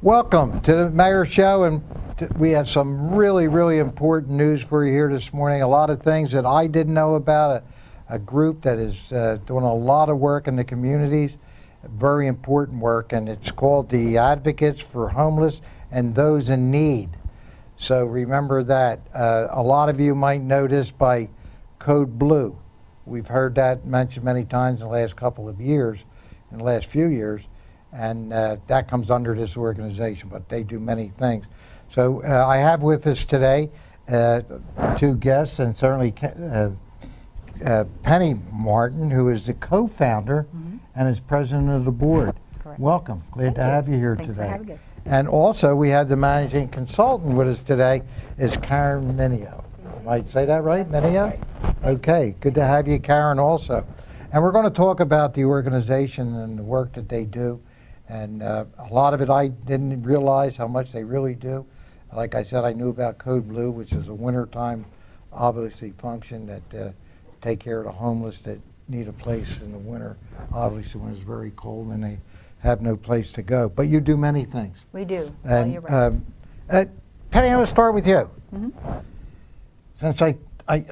Welcome to the Mayor Show, and we have some really important news for you here this morning. A lot of things that I didn't know about, a group that is doing a lot of work in the communities, very important work, and it's called the Advocates for Homeless and Those in Need. So remember that. A lot of you might know this by Code Blue. We've heard that mentioned many times in the last couple of years, in the last few years, and that comes under this organization, but they do many things. So I have with us today two guests, and certainly Penny Martin, who is the co-founder and is president of the board. Correct. Welcome. Glad to have you here Thanks today. for having us. And also we have the managing consultant with us today is Karen Mineo. Might say that right, Mineo? Okay, good to have you, Karen, also. And we're going to talk about the organization and the work that they do. And a lot of it I didn't realize how much they really do. Like I said, I knew about Code Blue, which is a wintertime, obviously, function that take care of the homeless that need a place in the winter, obviously when it's very cold and they have no place to go. But you do many things. We do. And you're right. Penny, I'm going to start with you. Mm-hmm. Since I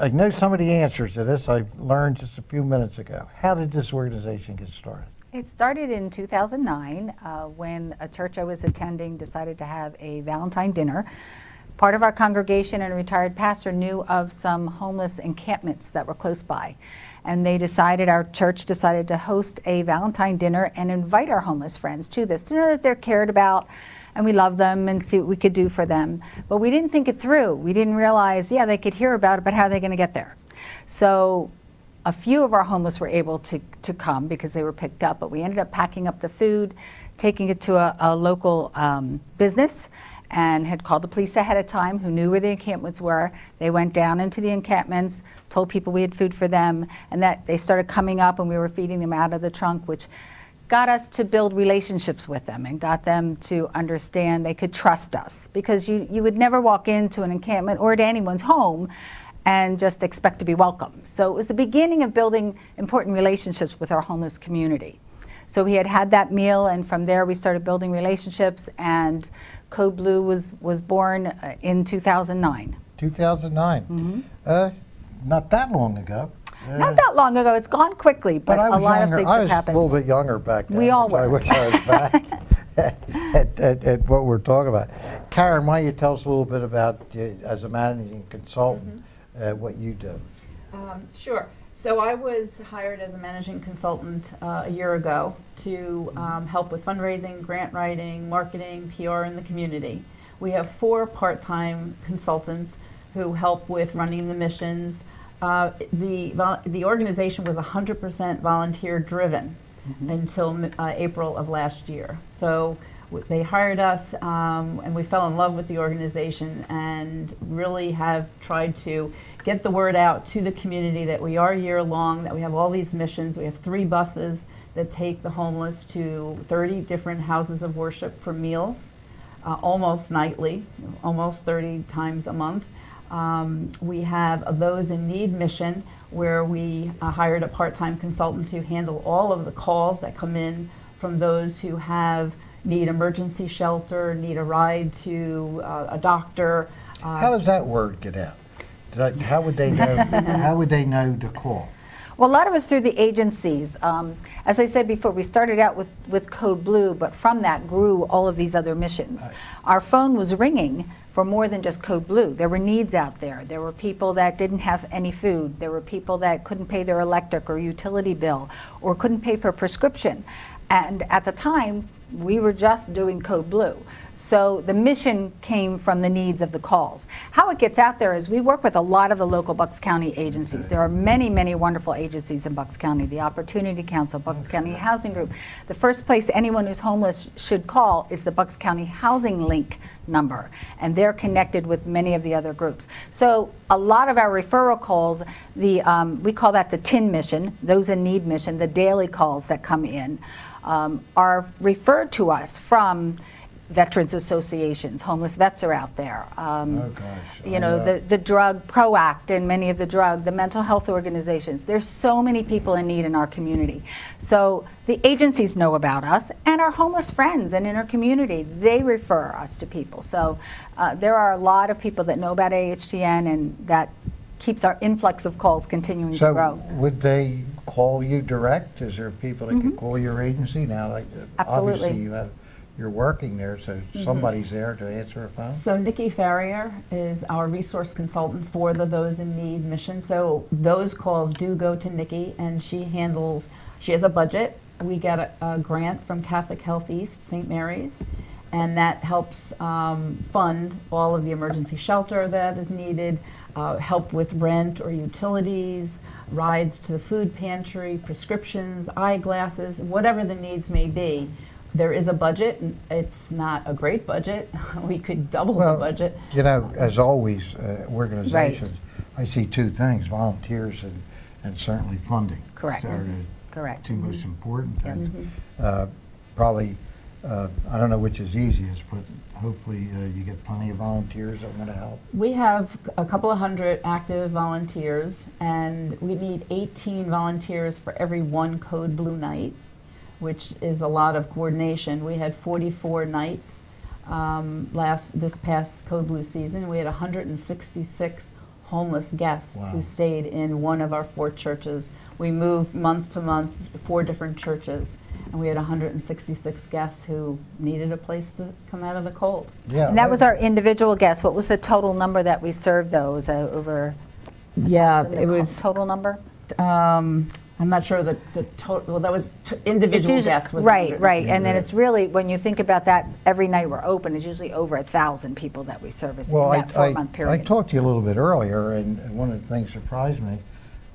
know some of the answers to this, I've learned just a few minutes ago. How did this organization get started? It started in 2009 when a church I was attending decided to have a Valentine dinner. Part of our congregation and a retired pastor knew of some homeless encampments that were close by. And our church decided to host a Valentine dinner and invite our homeless friends to this, to know that they're cared about and we love them and see what we could do for them. But we didn't think it through. We didn't realize, they could hear about it, but how are they going to get there? So a few of our homeless were able to come because they were picked up, but we ended up packing up the food, taking it to a local business, and had called the police ahead of time who knew where the encampments were. They went down into the encampments, told people we had food for them, and that they started coming up and we were feeding them out of the trunk, which got us to build relationships with them and got them to understand they could trust us, because you would never walk into an encampment or to anyone's home and just expect to be welcome. So it was the beginning of building important relationships with our homeless community. So we had that meal, and from there we started building relationships, and Code Blue was born in 2009. 2009. Mm-hmm. Not that long ago. Not that long ago. It's gone quickly, but a lot of things have happened. I was a little bit younger back then. We all were. I wish I was back at what we're talking about. Karen, why don't you tell us a little bit about, as a managing consultant, what you do? Sure. So I was hired as a managing consultant a year ago to help with fundraising, grant writing, marketing, PR in the community. We have 4 part-time consultants who help with running the missions. The organization was 100% volunteer driven until April of last year. So they hired us and we fell in love with the organization and really have tried to get the word out to the community that we are year long, that we have all these missions. We have 3 buses that take the homeless to 30 different houses of worship for meals, almost nightly, almost 30 times a month. We have a Those in Need mission where we hired a part-time consultant to handle all of the calls that come in from those who need emergency shelter, need a ride to a doctor. How does that word get out? How would they know? How would they know to call? Well, a lot of us through the agencies. As I said before, we started out with Code Blue, but from that grew all of these other missions. Right. Our phone was ringing for more than just Code Blue. There were needs out there. There were people that didn't have any food. There were people that couldn't pay their electric or utility bill or couldn't pay for a prescription. And at the time, we were just doing Code Blue. So the mission came from the needs of the calls. How it gets out there is we work with a lot of the local Bucks County agencies. There are many wonderful agencies in Bucks County. The Opportunity Council, Bucks County Housing Group. The first place anyone who's homeless should call is the Bucks County Housing Link number, and they're connected with many of the other groups. So a lot of our referral calls, we call that the TIN mission, Those in Need mission, the daily calls that come in, are referred to us from veterans associations, homeless vets are out there. Oh, gosh. You know, the drug ProAct and many of the mental health organizations. There's so many people in need in our community. So the agencies know about us, and our homeless friends and in our community, they refer us to people. So there are a lot of people that know about AHTN, and that keeps our influx of calls continuing to grow. So would they call you direct? Is there people that could call your agency now? Like, Absolutely. obviously you're working there, so somebody's there to answer a phone? So Nikki Farrier is our resource consultant for the Those in Need mission. So those calls do go to Nikki, and she has a budget. We get a grant from Catholic Health East, St. Mary's, and that helps fund all of the emergency shelter that is needed, help with rent or utilities, rides to the food pantry, prescriptions, eyeglasses, whatever the needs may be. There is a budget, and it's not a great budget. We could double the budget. You know, as always, organizations, I see two things: volunteers and certainly funding. Correct. Are Correct. the two most important things. Probably, I don't know which is easiest, but hopefully you get plenty of volunteers that want to help. We have a couple of hundred active volunteers, and we need 18 volunteers for every one Code Blue night, which is a lot of coordination. We had 44 nights this past Code Blue season. We had 166 homeless guests who stayed in one of our 4 churches. We moved month to month, 4 different churches, and we had 166 guests who needed a place to come out of the cold. Yeah, And that was our individual guests. What was the total number that we served those over? Yeah, The it was. total number? I'm not sure the total. Well, that was individual guests. Was right. And then 166. it's really, when you think about that, every night we're open, it's usually over 1,000 people that we service Well, in that 4-month period. I talked to you a little bit earlier, and one of the things surprised me.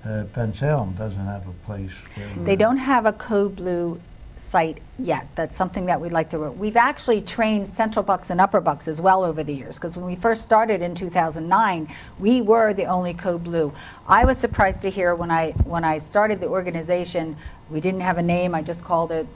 Bensalem doesn't have a place where They don't have a Code Blue site yet. That's something that we'd like to. We've actually trained Central Bucks and Upper Bucks as well over the years, because when we first started in 2009, we were the only Code Blue. I was surprised to hear when I started the organization, we didn't have a name. I just called it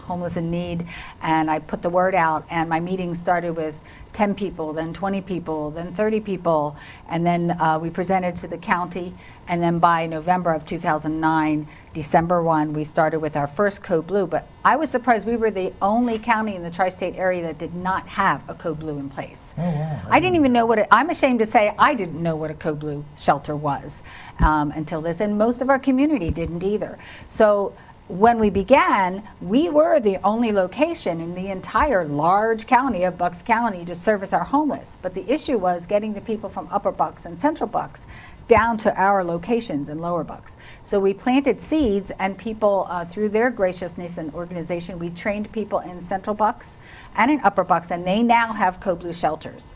Homeless in Need, and I put the word out, and my meetings started with 10 people, then 20 people, then 30 people, and then we presented to the county, and then by November of 2009, December 1, we started with our first Code Blue. But I was surprised we were the only county in the tri-state area that did not have a Code Blue in place. Oh, wow. I didn't even know I'm ashamed to say I didn't know what a Code Blue shelter was until this, and most of our community didn't either. So when we began, we were the only location in the entire large county of Bucks County to service our homeless. But the issue was getting the people from Upper Bucks and Central Bucks down to our locations in Lower Bucks. So we planted seeds, and people, through their graciousness and organization, we trained people in Central Bucks and in Upper Bucks, and they now have Code Blue shelters.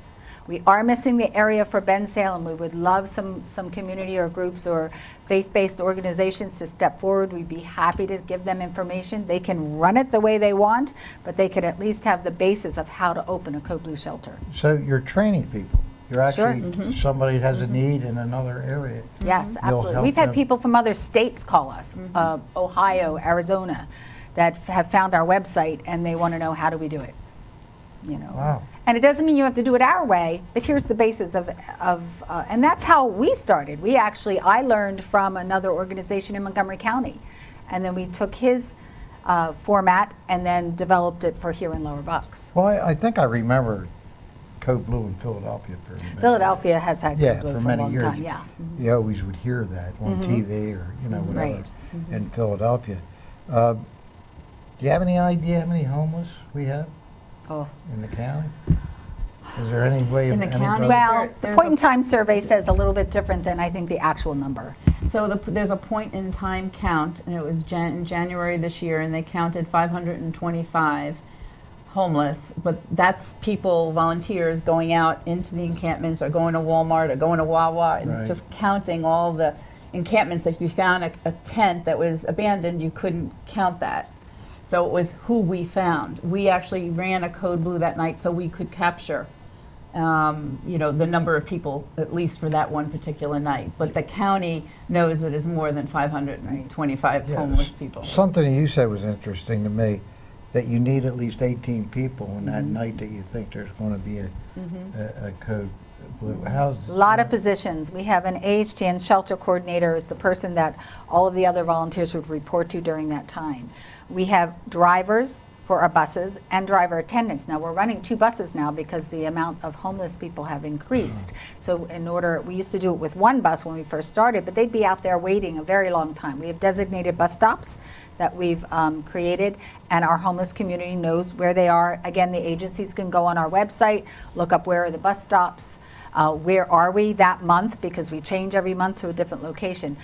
We are missing the area for Bensalem. We would love some community or groups or faith-based organizations to step forward. We'd be happy to give them information. They can run it the way they want, but they could at least have the basis of how to open a Code Blue shelter. So you're training people. You're actually Sure. somebody has a need in another area. Yes, You'll absolutely. help We've had them. people from other states call us, Ohio, Arizona, that have found our website, and they want to know, how do we do it? You know. Wow. And it doesn't mean you have to do it our way, but here's the basis of and that's how we started. I learned from another organization in Montgomery County, and then we took his format and then developed it for here in Lower Bucks. Well, I think I remember Code Blue in Philadelphia for a minute. Philadelphia has had Yeah, Code Blue for for a many long years. time, yeah. You always would hear that on TV or whatever Right. in Philadelphia. Do you have any idea how many homeless we have Oh. in the county? Is there any way In of the anybody- county? Well, the There's point a- in time survey says a little bit different than I think the actual number. So there's a point in time count, and it was in January this year, and they counted 525 homeless, but that's people, volunteers, going out into the encampments or going to Walmart or going to Wawa and Right. just counting all the encampments. If you found a tent that was abandoned, you couldn't count that. So it was who we found. We actually ran a Code Blue that night so we could capture the number of people, at least for that one particular night. But the county knows it is more than 525 Yeah, homeless people. Something you said was interesting to me. that you need at least 18 people on that night that you think there's going to be a code blue. A lot of positions. We have an AHTN shelter coordinator is the person that all of the other volunteers would report to during that time. We have drivers for our buses and driver attendants. Now we're running 2 buses now because the amount of homeless people have increased. So we used to do it with 1 bus when we first started, but they'd be out there waiting a very long time. We have designated bus stops that we've created, and our homeless community knows where they are. Again, the agencies can go on our website, look up where are the bus stops, where are we that month, because we change every month to a different location.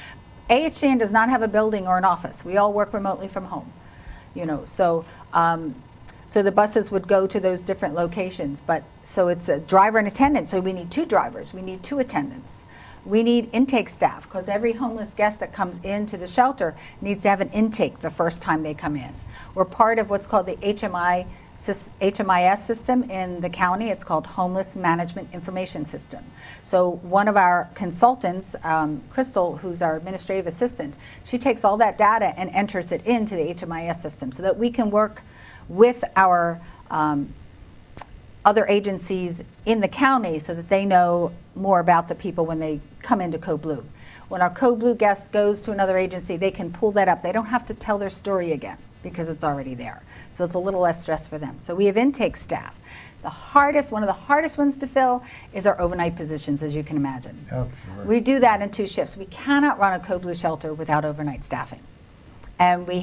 AHTN does not have a building or an office. We all work remotely from home. So the buses would go to those different locations, so it's a driver and attendant, so we need 2 drivers, we need 2 attendants. We need intake staff, because every homeless guest that comes into the shelter needs to have an intake the first time they come in. We're part of what's called the HMIS system in the county. It's called Homeless Management Information System. So one of our consultants, Crystal, who's our administrative assistant, she takes all that data and enters it into the HMIS system so that we can work with our other agencies in the county so that they know more about the people when they come into Code Blue. When our Code Blue guest goes to another agency, they can pull that up. They don't have to tell their story again because it's already there. So it's a little less stress for them. So we have intake staff. One of the hardest ones to fill is our overnight positions, as you can imagine. Oh, sure. We do that in 2 shifts. We cannot run a Code Blue shelter without overnight staffing. And we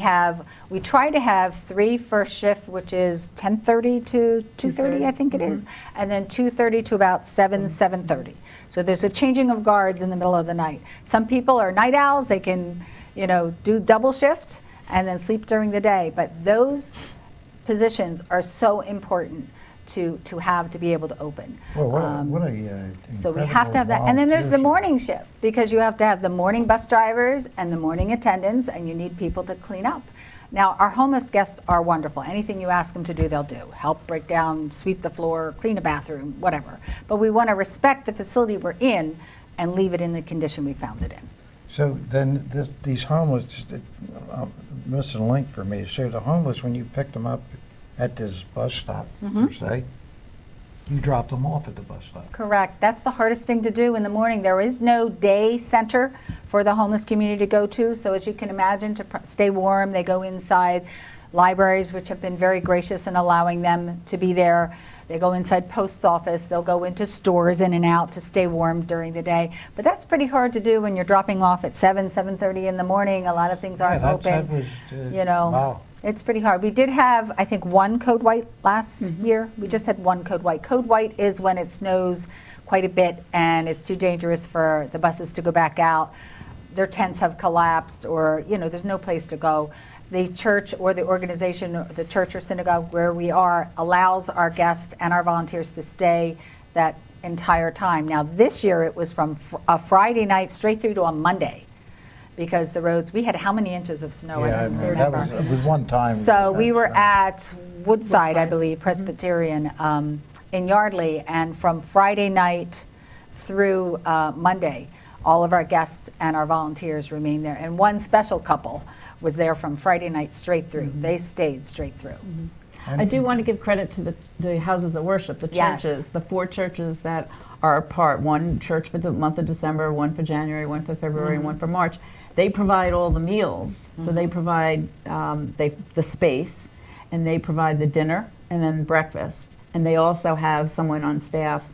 try to have 3 first shift, which is 10:30 to 2:30, I think it is, and then 2:30 to about 7:30. So there's a changing of guards in the middle of the night. Some people are night owls. They can, do double shift and then sleep during the day. But those positions are so important to have to be able to open. Well, what a so we have to have that. And then there's the morning shift, because you have to have the morning bus drivers and the morning attendants, and you need people to clean up. Now, our homeless guests are wonderful. Anything you ask them to do, they'll do. Help break down, sweep the floor, clean a bathroom, whatever. But we want to respect the facility we're in and leave it in the condition we found it in. So then these homeless, I'm missing a link for me. So the homeless, when you picked them up at this bus stop, per se, you dropped them off at the bus stop. Correct. That's the hardest thing to do in the morning. There is no day center for the homeless community to go to. So as you can imagine, to stay warm, they go inside libraries, which have been very gracious in allowing them to be there. They go inside post office. They'll go into stores in and out to stay warm during the day. But that's pretty hard to do when you're dropping off at 7:30 in the morning. A lot of things aren't open. That was, wow. It's pretty hard. We did have, I think, 1 code white last year. We just had 1 code white. Code white is when it snows quite a bit and it's too dangerous for the buses to go back out. Their tents have collapsed, or there's no place to go. The church or the organization, or the church or synagogue where we are, allows our guests and our volunteers to stay that entire time. Now this year it was from a Friday night straight through to a Monday, because the roads, we had how many inches of snow? Yeah, I don't remember. it was one time. So we were at Woodside, I believe, Presbyterian in Yardley, and from Friday night through Monday, all of our guests and our volunteers remained there. And one special couple was there from Friday night straight through. They stayed straight through. I do want to give credit to the houses of worship, the churches, the 4 churches that are a part. 1 church for the month of December, 1 for January, 1 for February, and 1 for March. They provide all the meals. So they provide the space, and they provide the dinner and then breakfast. And they also have someone on staff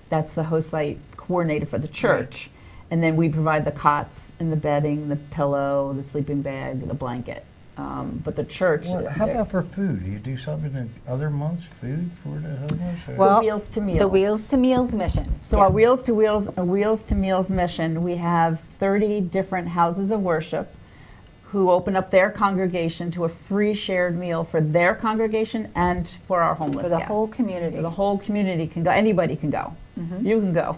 that's the host site coordinator for the church. And then we provide the cots and the bedding, the pillow, the sleeping bag, the blanket. But the church... Well, how about for food? Do you do something in other months, food for the homeless? Well, the Wheels to Meals. The Wheels to Meals mission. So our Wheels to Meals mission, we have 30 different houses of worship who open up their congregation to a free shared meal for their congregation and for our homeless For the guests. whole community. So the whole community can go. Anybody can go. You can go.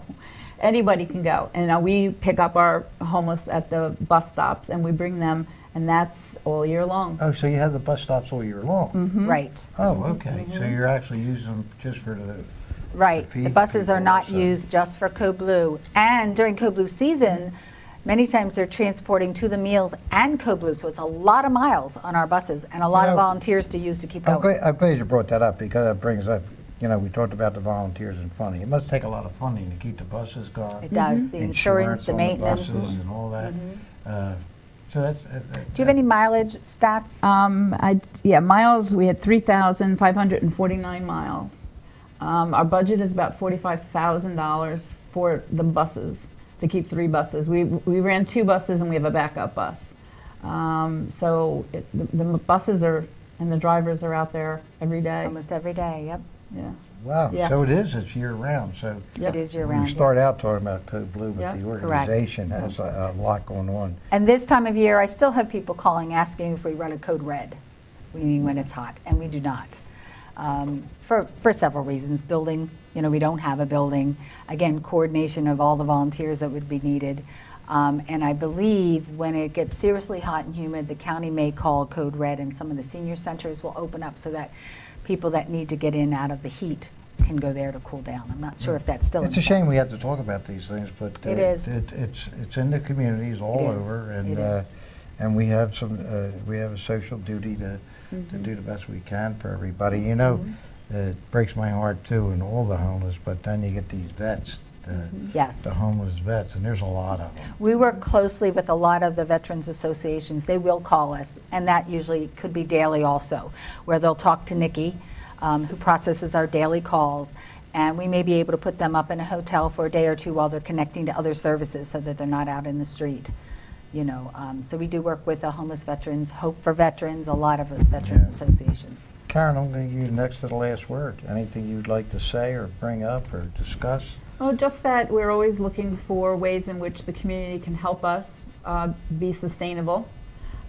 Anybody can go. And we pick up our homeless at the bus stops and we bring them, and that's all year long. Oh, so you have the bus stops all year long? Right. Oh, okay. So you're actually using them just for the... Right. to feed The buses are people not also. used just for Code Blue. And during Code Blue season, Many times they're transporting to the meals and Code Blue, so it's a lot of miles on our buses and a lot of know, volunteers to use to keep I'm going. glad you brought that up, because that brings up, we talked about the volunteers and funding. It must take a lot of funding to keep the buses going. It does, the insurance, the on maintenance. Mm-hmm. buses and all that. So that's. Do you have any mileage stats? Miles, we had 3,549 miles. Our budget is about $45,000 for the buses, to keep 3 buses. We ran 2 buses and we have a backup bus. The buses and the drivers are out there every day. Almost every day, yep. Yeah. Wow, Yeah. so it's year-round, so. Yep. It is When year-round. you start out talking about Code Blue, but Yeah. the Correct. organization has a lot going on. And this time of year, I still have people calling asking if we run a Code Red, meaning when it's hot, and we do not. For several reasons. Building, we don't have a building. Again, coordination of all the volunteers that would be needed. And I believe when it gets seriously hot and humid, the county may call Code Red, and some of the senior centers will open up so that people that need to get in out of the heat can go there to cool down. I'm not sure if that's still. It's a shame we have to talk about these things, but It is. It's in the communities all It is. over, It is. and we have a social duty to do the best we can for everybody. It breaks my heart too, and all the homeless, but then you get these vets, Yes. the homeless vets, and there's a lot of them. We work closely with a lot of the veterans associations. They will call us, and that usually could be daily also, where they'll talk to Nikki, who processes our daily calls, and we may be able to put them up in a hotel for a day or two while they're connecting to other services so that they're not out in the street. So we do work with the homeless veterans, Hope for Veterans, a lot of veterans Yeah. associations. Karen, I'm going to give you next to the last word. Anything you'd like to say or bring up or discuss? Well, just that we're always looking for ways in which the community can help us be sustainable.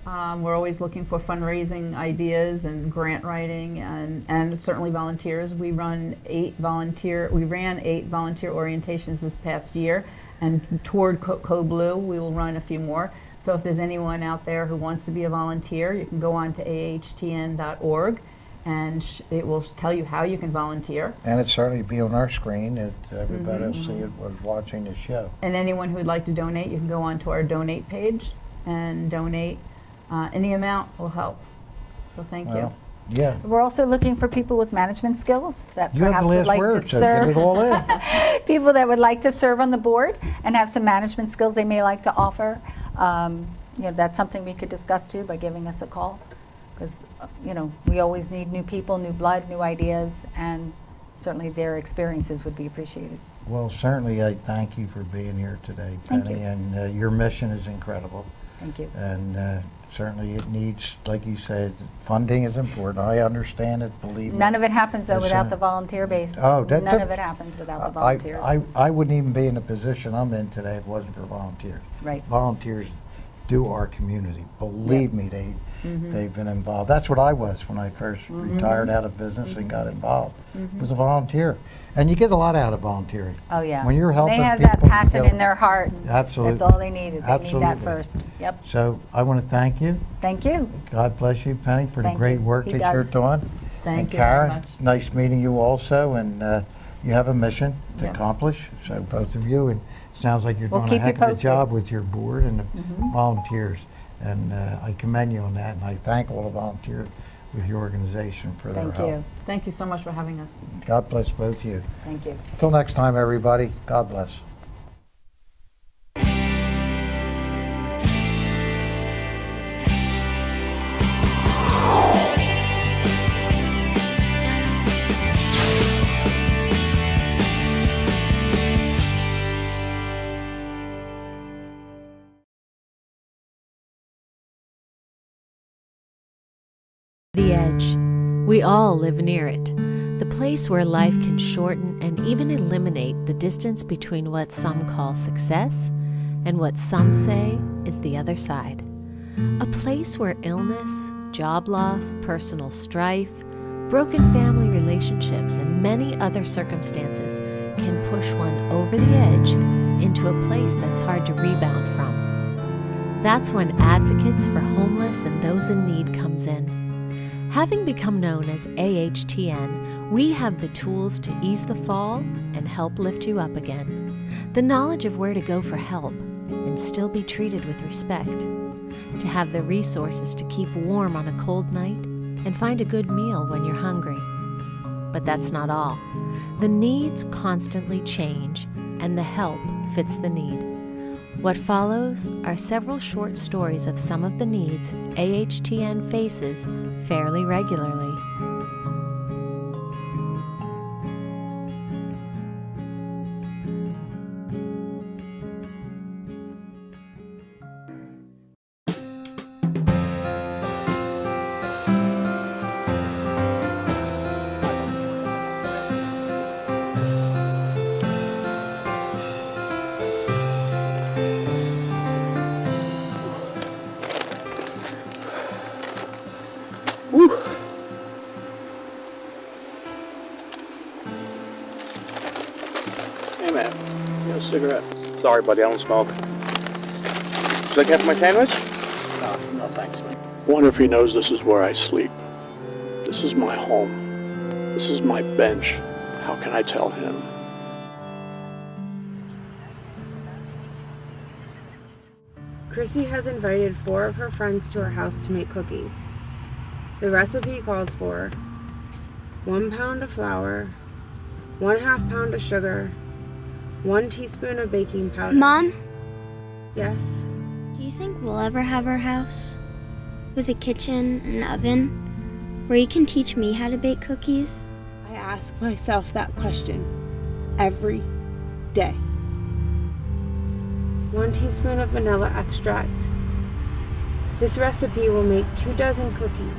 We're always looking for fundraising ideas and grant writing, and certainly volunteers. We ran 8 volunteer orientations this past year, and toward Code Blue we will run a few more. So if there's anyone out there who wants to be a volunteer, you can go on to ahtn.org, and it will tell you how you can volunteer. And it certainly be on our screen. Everybody will see it was watching the show. And anyone who would like to donate, you can go on to our donate page and donate. Any amount will help. So thank you. Well, yeah. We're also looking for people with management skills that You have perhaps the would last like word, to so get serve. it all in. People that would like to serve on the board and have some management skills they may like to offer. That's something we could discuss too by giving us a call, because we always need new people, new blood, new ideas, and certainly their experiences would be appreciated. Well, certainly I thank you for being here today, Thank Penny, you. and your mission is incredible. Thank you. And certainly it needs, like you said, funding is important. I understand it, believe me. None of it happens though Yes, without the volunteer base. Oh, None of it happens without the volunteers. I wouldn't even be in the position I'm in today if it wasn't for volunteers. Right. Volunteers do our community. Believe me, they've been involved. That's what I was when I first retired out of business and got involved. Was a volunteer. And you get a lot out of volunteering. Oh, yeah. When you're helping they have people, that you passion get- in their heart. Absolutely. That's all they needed. They need Absolutely. that first. Yep. So I want to thank you. Thank you. God bless you, Penny, for the Thank great you. work He that you're does. doing. Thank And you very Karen, much. nice meeting you also, and you have a mission to Yeah. accomplish, so both of you, and it sounds like you're We'll doing a keep you heck of a posted. job with your board and the volunteers, and I commend you on that, and I thank all the volunteers with your organization for their Thank help. you. Thank you so much for having us. God bless both of you. Thank you. Till next time, everybody, God bless. The Edge. We all live near it. The place where life can shorten and even eliminate the distance between what some call success and what some say is the other side. A place where illness, job loss, personal strife, broken family relationships, and many other circumstances can push one over the edge into a place that's hard to rebound from. That's when Advocates for Homeless and Those in Need comes in. Having become known as AHTN, we have the tools to ease the fall and help lift you up again. The knowledge of where to go for help, and still be treated with respect, to have the resources to keep warm on a cold night and find a good meal when you're hungry. But that's not all. The needs constantly change, and the help fits the need. What follows are several short stories of some of the needs AHTN faces fairly regularly. Hey man, you have a cigarette? Sorry buddy, I don't smoke. Would you like half my sandwich? No thanks, mate. Wonder if he knows this is where I sleep. This is my home. This is my bench. How can I tell him? Chrissy has invited 4 of her friends to her house to make cookies. The recipe calls for 1 pound of flour, 1/2 pound of sugar, 1 teaspoon of baking powder. Mom, Yes? do you think we'll ever have our house with a kitchen and an oven where you can teach me how to bake cookies? I ask myself that question every day. 1 teaspoon of vanilla extract. This recipe will make 2 dozen cookies.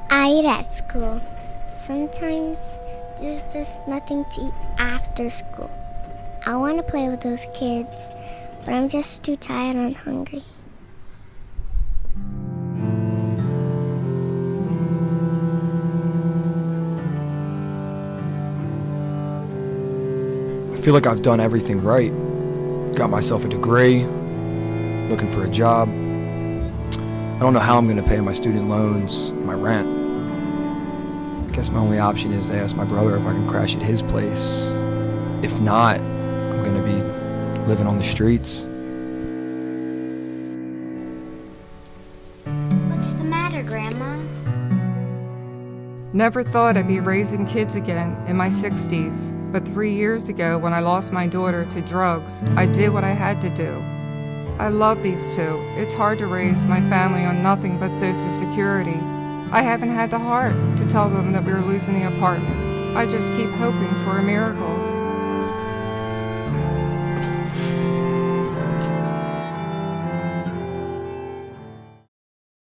I eat at school. Sometimes there's just nothing to eat after school. I want to play with those kids, but I'm just too tired and hungry. I feel like I've done everything right. Got myself a degree, looking for a job. I don't know how I'm gonna pay my student loans, my rent. I guess my only option is to ask my brother if I can crash at his place. If not, I'm gonna be living on the streets. What's the matter, Grandma? Never thought I'd be raising kids again in my 60s, but 3 years ago when I lost my daughter to drugs, I did what I had to do. I love these 2. It's hard to raise my family on nothing but Social Security. I haven't had the heart to tell them that we were losing the apartment. I just keep hoping for a miracle.